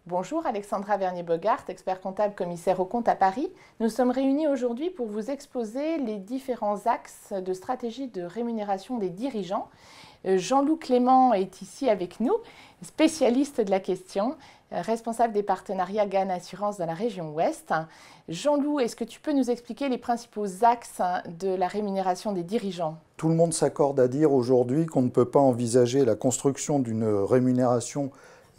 Bonjour, Alexandra Vernier-Bogart, expert comptable commissaire aux comptes à Paris. Nous sommes réunis aujourd'hui pour vous exposer les différents axes de stratégie de rémunération des dirigeants. Jean-Loup Clément est ici avec nous, spécialiste de la question, responsable des partenariats GAN Assurance dans la région Ouest. Jean-Loup, est-ce que tu peux nous expliquer les principaux axes de la rémunération des dirigeants? Tout le monde s'accorde à dire aujourd'hui qu'on ne peut pas envisager la construction d'une rémunération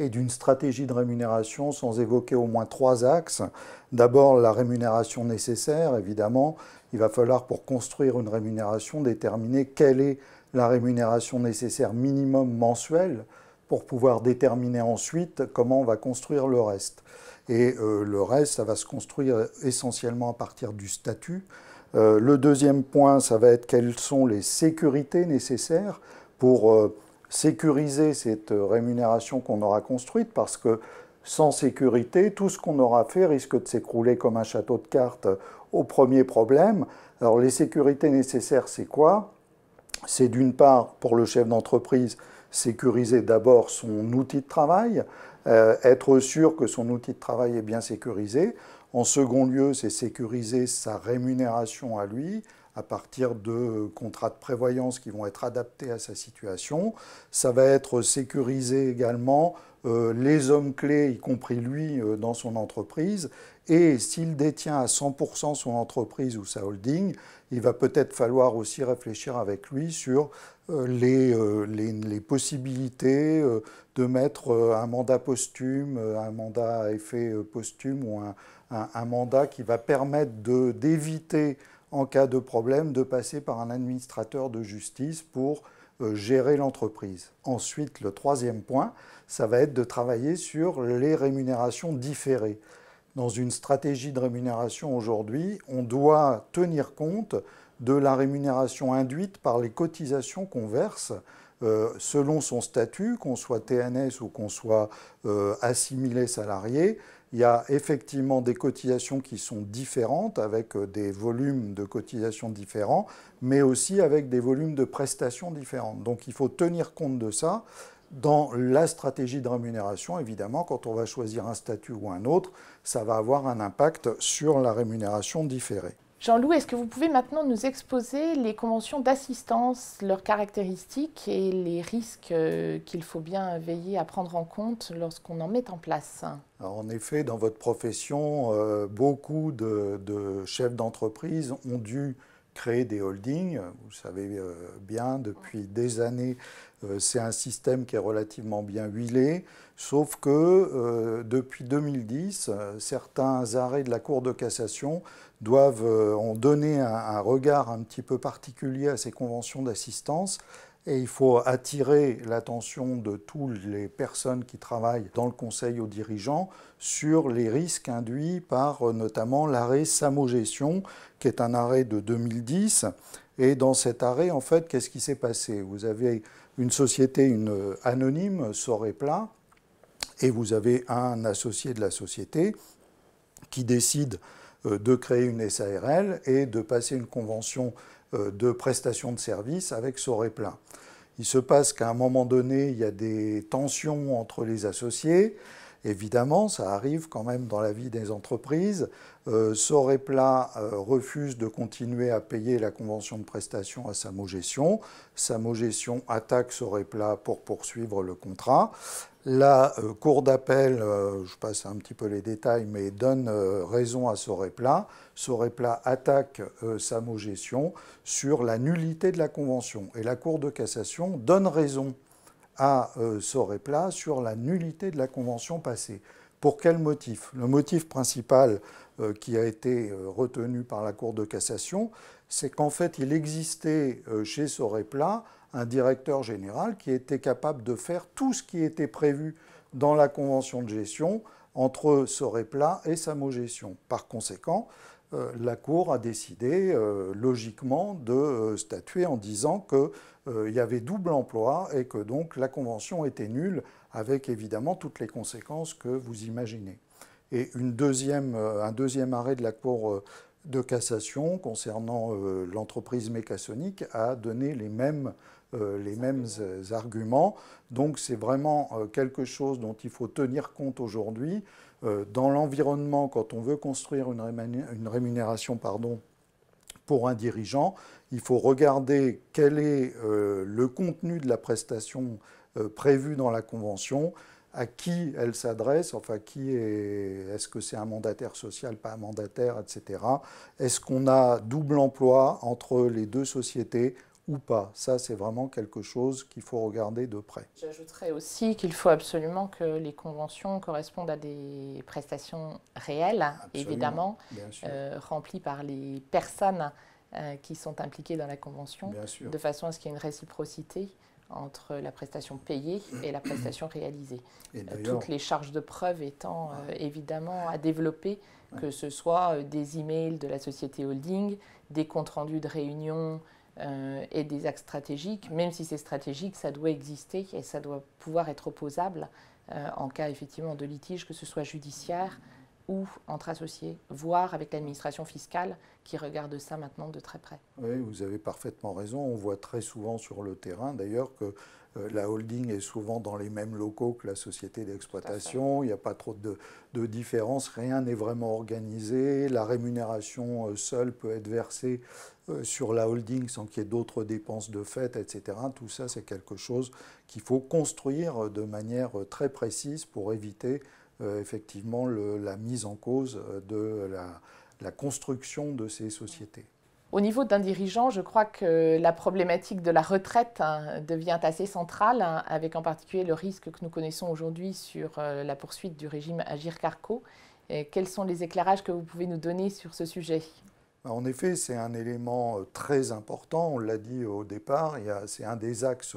et d'une stratégie de rémunération sans évoquer au moins trois axes. D'abord, la rémunération nécessaire, évidemment. Il va falloir, pour construire une rémunération, déterminer quelle est la rémunération nécessaire minimum mensuelle pour pouvoir déterminer ensuite comment on va construire le reste. Et le reste, ça va se construire essentiellement à partir du statut. Le deuxième point, ça va être quelles sont les sécurités nécessaires pour sécuriser cette rémunération qu'on aura construite, parce que sans sécurité, tout ce qu'on aura fait risque de s'écrouler comme un château de cartes au premier problème. Alors les sécurités nécessaires, c'est quoi? C'est d'une part, pour le chef d'entreprise, sécuriser d'abord son outil de travail, être sûr que son outil de travail est bien sécurisé. En second lieu, c'est sécuriser sa rémunération à lui à partir de contrats de prévoyance qui vont être adaptés à sa situation. Ça va être sécuriser également les hommes clés, y compris lui, dans son entreprise. Et s'il détient à 100% son entreprise ou sa holding, il va peut-être falloir aussi réfléchir avec lui sur les possibilités de mettre un mandat posthume, un mandat à effet posthume ou un mandat qui va permettre d'éviter, en cas de problème, de passer par un administrateur de justice pour gérer l'entreprise. Ensuite, le troisième point, ça va être de travailler sur les rémunérations différées. Dans une stratégie de rémunération aujourd'hui, on doit tenir compte de la rémunération induite par les cotisations qu'on verse selon son statut, qu'on soit TNS ou qu'on soit assimilé salarié. Il y a effectivement des cotisations qui sont différentes, avec des volumes de cotisations différents, mais aussi avec des volumes de prestations différentes. Donc il faut tenir compte de ça dans la stratégie de rémunération. Évidemment, quand on va choisir un statut ou un autre, ça va avoir un impact sur la rémunération différée. Jean-Loup, est-ce que vous pouvez maintenant nous exposer les conventions d'assistance, leurs caractéristiques et les risques qu'il faut bien veiller à prendre en compte lorsqu'on en met en place? Alors, en effet, dans votre profession, beaucoup de chefs d'entreprise ont dû créer des holdings. Vous savez bien, depuis des années, c'est un système qui est relativement bien huilé, sauf que depuis 2010, certains arrêts de la Cour de cassation ont donné un regard un petit peu particulier à ces conventions d'assistance. Et il faut attirer l'attention de toutes les personnes qui travaillent dans le conseil aux dirigeants sur les risques induits par notamment l'arrêt Samo-Gestion, qui est un arrêt de 2010. Et dans cet arrêt, en fait, qu'est-ce qui s'est passé? Vous avez une société anonyme, Sorepla, et vous avez un associé de la société qui décide de créer une SARL et de passer une convention de prestation de services avec Sorepla. Il se passe qu'à un moment donné, il y a des tensions entre les associés. Évidemment, ça arrive quand même dans la vie des entreprises. Sorepla refuse de continuer à payer la convention de prestation à Samo-Gestion. Samo-Gestion attaque Sorepla pour poursuivre le contrat. La Cour d'appel, je passe un petit peu les détails, mais donne raison à Sorepla. Sorepla attaque Samo-Gestion sur la nullité de la convention. Et la Cour de cassation donne raison à Sorepla sur la nullité de la convention passée. Pour quel motif? Le motif principal qui a été retenu par la Cour de cassation, c'est qu'en fait, il existait chez Sorepla un directeur général qui était capable de faire tout ce qui était prévu dans la convention de gestion entre Sorepla et Samo-Gestion. Par conséquent, la Cour a décidé logiquement de statuer en disant qu'il y avait double emploi et que donc la convention était nulle, avec évidemment toutes les conséquences que vous imaginez. Et un deuxième arrêt de la Cour de cassation concernant l'entreprise Mécassonic a donné les mêmes les mêmes arguments. Donc c'est vraiment quelque chose dont il faut tenir compte aujourd'hui. Dans l'environnement, quand on veut construire une rémunération pour un dirigeant, il faut regarder quel est le contenu de la prestation prévue dans la convention, à qui elle s'adresse, enfin est-ce que c'est un mandataire social, pas un mandataire, etc. Est-ce qu'on a double emploi entre les deux sociétés ou pas? Ça, c'est vraiment quelque chose qu'il faut regarder de près. J'ajouterais aussi qu'il faut absolument que les conventions correspondent à des prestations réelles, absolument, évidemment, remplies par les personnes qui sont impliquées dans la convention, de façon à ce qu'il y ait une réciprocité entre la prestation payée et la prestation réalisée. Toutes les charges de preuve étant évidemment à développer, que ce soit des emails de la société holding, des comptes rendus de réunion et des actes stratégiques. Même si c'est stratégique, ça doit exister et ça doit pouvoir être opposable en cas effectivement de litige, que ce soit judiciaire ou entre associés, voire avec l'administration fiscale qui regarde ça maintenant de très près. Oui, vous avez parfaitement raison. On voit très souvent sur le terrain d'ailleurs que la holding est souvent dans les mêmes locaux que la société d'exploitation. Il n'y a pas trop de différence, rien n'est vraiment organisé. La rémunération seule peut être versée sur la holding sans qu'il y ait d'autres dépenses de fait, etc. Tout ça, c'est quelque chose qu'il faut construire de manière très précise pour éviter effectivement la mise en cause de la construction de ces sociétés. Au niveau d'un dirigeant, je crois que la problématique de la retraite devient assez centrale, avec en particulier le risque que nous connaissons aujourd'hui sur la poursuite du régime Agirc-Arrco. Quels sont les éclairages que vous pouvez nous donner sur ce sujet ? En effet, c'est un élément très important, on l'a dit au départ, c'est un des axes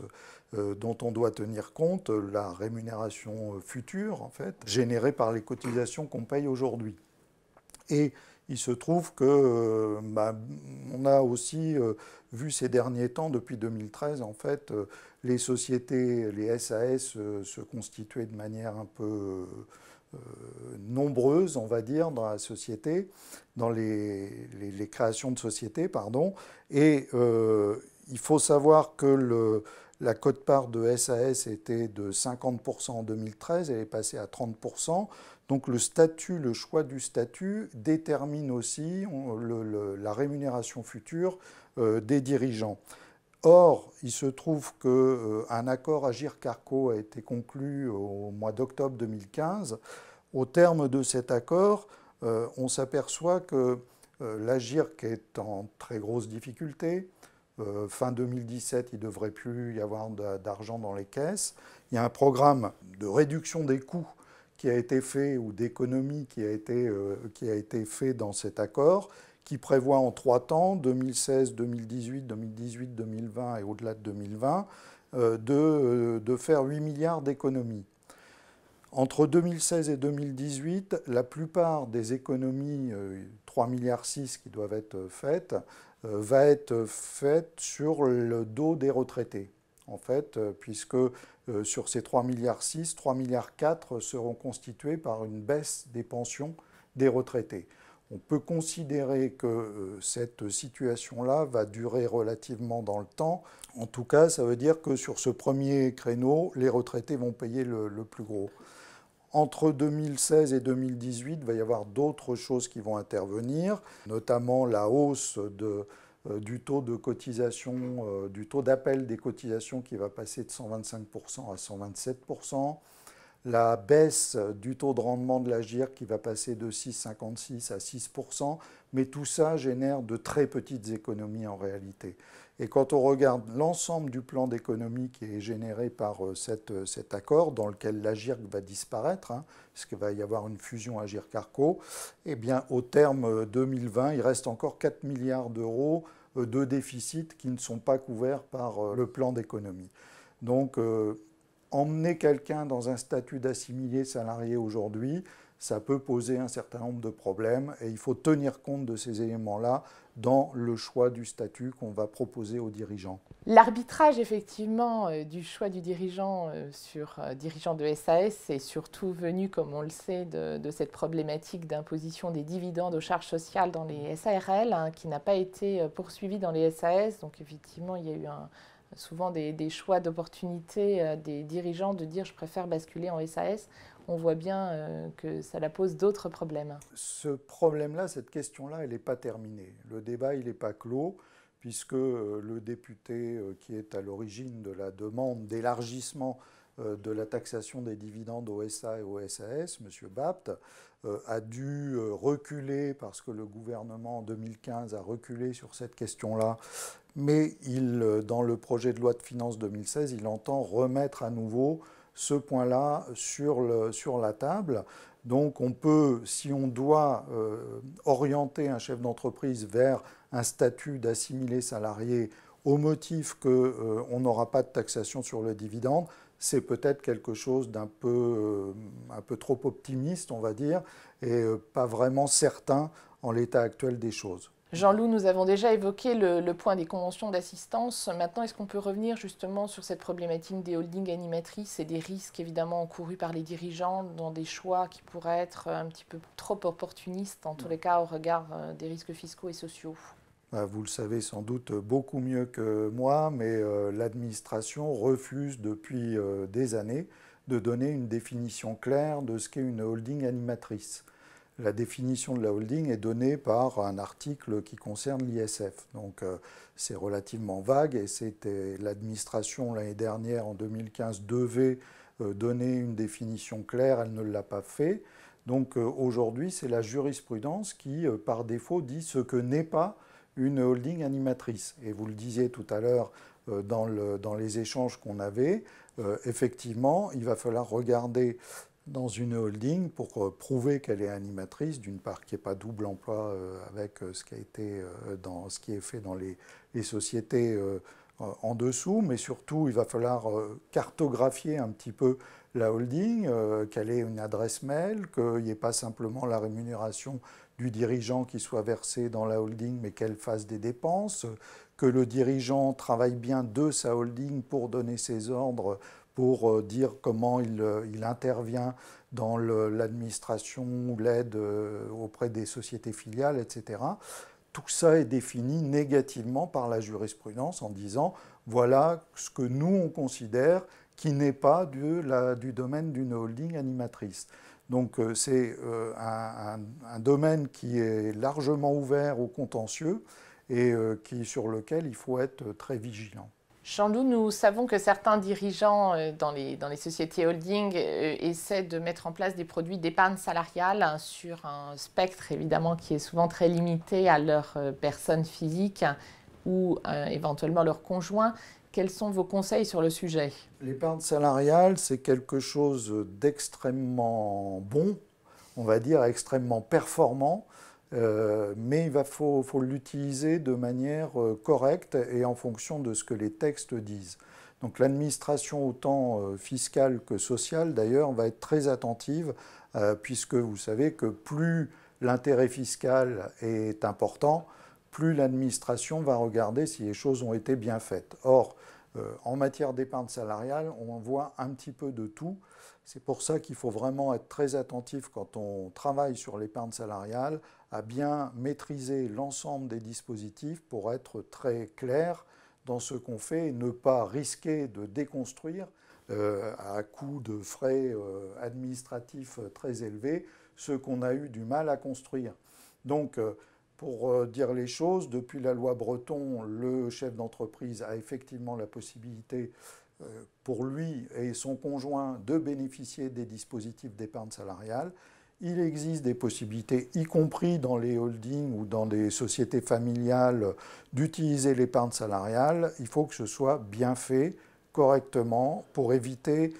dont on doit tenir compte, la rémunération future, en fait, générée par les cotisations qu'on paye aujourd'hui. Et il se trouve que on a aussi vu ces derniers temps, depuis 2013, en fait, les sociétés, les SAS se constituaient de manière un peu nombreuses, on va dire, dans la société, dans les créations de sociétés, pardon. Et il faut savoir que la quote-part de SAS était de 50% en 2013, elle est passée à 30%. Donc le statut, le choix du statut détermine aussi la rémunération future des dirigeants. Or, il se trouve qu'un accord Agirc-Arrco a été conclu au mois d'octobre 2015. Au terme de cet accord, on s'aperçoit que l'Agirc est en très grosse difficulté. Fin 2017, il ne devrait plus y avoir d'argent dans les caisses. Il y a un programme de réduction des coûts qui a été fait, ou d'économie qui a été fait dans cet accord, qui prévoit en 3 temps, 2016, 2018, 2018, 2020 et au-delà de 2020, de faire 8 milliards d'économies. Entre 2016 et 2018, la plupart des économies, 3,6 milliards qui doivent être faites, va être faite sur le dos des retraités. En fait, puisque sur ces 3,6 milliards, 3,4 milliards seront constitués par une baisse des pensions des retraités. On peut considérer que cette situation-là va durer relativement dans le temps. En tout cas, ça veut dire que sur ce premier créneau, les retraités vont payer le plus gros. Entre 2016 et 2018, il va y avoir d'autres choses qui vont intervenir, notamment la hausse du taux de cotisation, du taux d'appel des cotisations qui va passer de 125% à 127%, la baisse du taux de rendement de l'Agirc qui va passer de 6,56 à 6%, mais tout ça génère de très petites économies en réalité. Et quand on regarde l'ensemble du plan d'économie qui est généré par cet accord, dans lequel l'Agirc va disparaître, puisqu'il va y avoir une fusion Agirc-Arrco, eh bien, au terme 2020, il reste encore 4 milliards d'euros de déficit qui ne sont pas couverts par le plan d'économie. Donc, emmener quelqu'un dans un statut d'assimilé salarié aujourd'hui, ça peut poser un certain nombre de problèmes et il faut tenir compte de ces éléments-là dans le choix du statut qu'on va proposer aux dirigeants. L'arbitrage, effectivement, du choix du dirigeant sur dirigeant de SAS est surtout venu, comme on le sait, de cette problématique d'imposition des dividendes aux charges sociales dans les SARL, qui n'a pas été poursuivie dans les SAS. Donc, effectivement, il y a eu souvent des choix d'opportunité des dirigeants de dire je préfère basculer en SAS, on voit bien que ça la pose d'autres problèmes. Ce problème-là, cette question-là, elle n'est pas terminée. Le débat, il n'est pas clos, puisque le député qui est à l'origine de la demande d'élargissement de la taxation des dividendes au SA et au SAS, M. Bapt, a dû reculer parce que le gouvernement en 2015 a reculé sur cette question-là. Mais dans le projet de loi de finances 2016, il entend remettre à nouveau ce point-là sur la table. Donc on peut, si on doit orienter un chef d'entreprise vers un statut d'assimilé salarié au motif qu'on n'aura pas de taxation sur le dividende, c'est peut-être quelque chose un peu trop optimiste, on va dire, et pas vraiment certain en l'état actuel des choses. Jean-Loup, nous avons déjà évoqué le point des conventions d'assistance. Maintenant, est-ce qu'on peut revenir justement sur cette problématique des holdings animatrices et des risques évidemment encourus par les dirigeants dans des choix qui pourraient être un petit peu trop opportunistes, en tous les cas au regard des risques fiscaux et sociaux? Vous le savez sans doute beaucoup mieux que moi, mais l'administration refuse depuis des années de donner une définition claire de ce qu'est une holding animatrice. La définition de la holding est donnée par un article qui concerne l'ISF. Donc c'est relativement vague et c'était l'administration l'année dernière, en 2015, devait donner une définition claire, elle ne l'a pas fait. Donc aujourd'hui, c'est la jurisprudence qui, par défaut, dit ce que n'est pas une holding animatrice. Et vous le disiez tout à l'heure dans les échanges qu'on avait, effectivement, il va falloir regarder dans une holding pour prouver qu'elle est animatrice, d'une part qu'il n'y ait pas double emploi avec ce qui est fait dans les sociétés en dessous, mais surtout il va falloir cartographier un petit peu la holding, qu'elle ait une adresse mail, qu'il n'y ait pas simplement la rémunération du dirigeant qui soit versée dans la holding, mais qu'elle fasse des dépenses, que le dirigeant travaille bien de sa holding pour donner ses ordres, pour dire comment il intervient dans l'administration ou l'aide auprès des sociétés filiales, etc. Tout ça est défini négativement par la jurisprudence en disant voilà ce que nous on considère qui n'est pas du domaine d'une holding animatrice. Donc c'est un domaine qui est largement ouvert au contentieux et sur lequel il faut être très vigilant. Jean-Loup, nous savons que certains dirigeants dans les sociétés holding essaient de mettre en place des produits d'épargne salariale sur un spectre évidemment qui est souvent très limité à leurs personnes physiques ou éventuellement leurs conjoints. Quels sont vos conseils sur le sujet? L'épargne salariale, c'est quelque chose d'extrêmement bon, on va dire extrêmement performant, mais faut l'utiliser de manière correcte et en fonction de ce que les textes disent. Donc l'administration, autant fiscale que sociale d'ailleurs, va être très attentive, puisque vous savez que plus l'intérêt fiscal est important, plus l'administration va regarder si les choses ont été bien faites. Or, en matière d'épargne salariale, on voit un petit peu de tout. C'est pour ça qu'il faut vraiment être très attentif quand on travaille sur l'épargne salariale, à bien maîtriser l'ensemble des dispositifs pour être très clair dans ce qu'on fait et ne pas risquer de déconstruire à coût de frais administratifs très élevés ce qu'on a eu du mal à construire. Donc, pour dire les choses, depuis la loi Breton, le chef d'entreprise a effectivement la possibilité pour lui et son conjoint de bénéficier des dispositifs d'épargne salariale. Il existe des possibilités, y compris dans les holdings ou dans des sociétés familiales, d'utiliser l'épargne salariale. Il faut que ce soit bien fait, correctement, pour éviter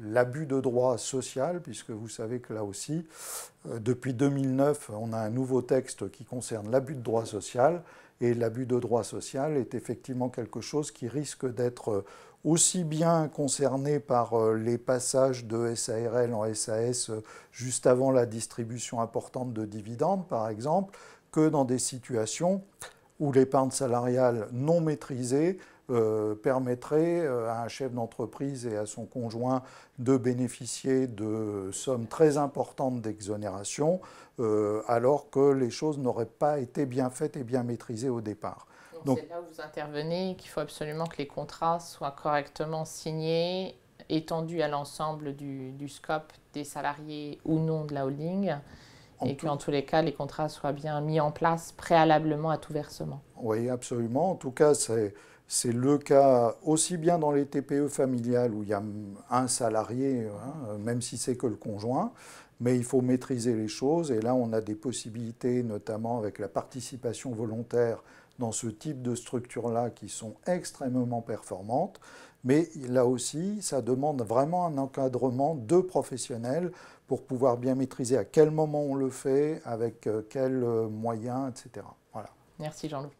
l'abus de droit social, puisque vous savez que là aussi, depuis 2009, on a un nouveau texte qui concerne l'abus de droit social, et l'abus de droit social est effectivement quelque chose qui risque d'être aussi bien concerné par les passages de SARL en SAS juste avant la distribution importante de dividendes, par exemple, que dans des situations où l'épargne salariale non maîtrisée permettrait à un chef d'entreprise et à son conjoint de bénéficier de sommes très importantes d'exonération, alors que les choses n'auraient pas été bien faites et bien maîtrisées au départ. Donc c'est là où vous intervenez, qu'il faut absolument que les contrats soient correctement signés, étendus à l'ensemble du scope des salariés ou non de la holding, et qu'en tous les cas, les contrats soient bien mis en place préalablement à tout versement. Oui, absolument. En tout cas, c'est le cas aussi bien dans les TPE familiales où il y a un salarié, hein, même si c'est que le conjoint, mais il faut maîtriser les choses. Et là, on a des possibilités, notamment avec la participation volontaire dans ce type de structure-là, qui sont extrêmement performantes. Mais là aussi, ça demande vraiment un encadrement de professionnels pour pouvoir bien maîtriser à quel moment on le fait, avec quels moyens, etc. Voilà. Merci Jean-Luc.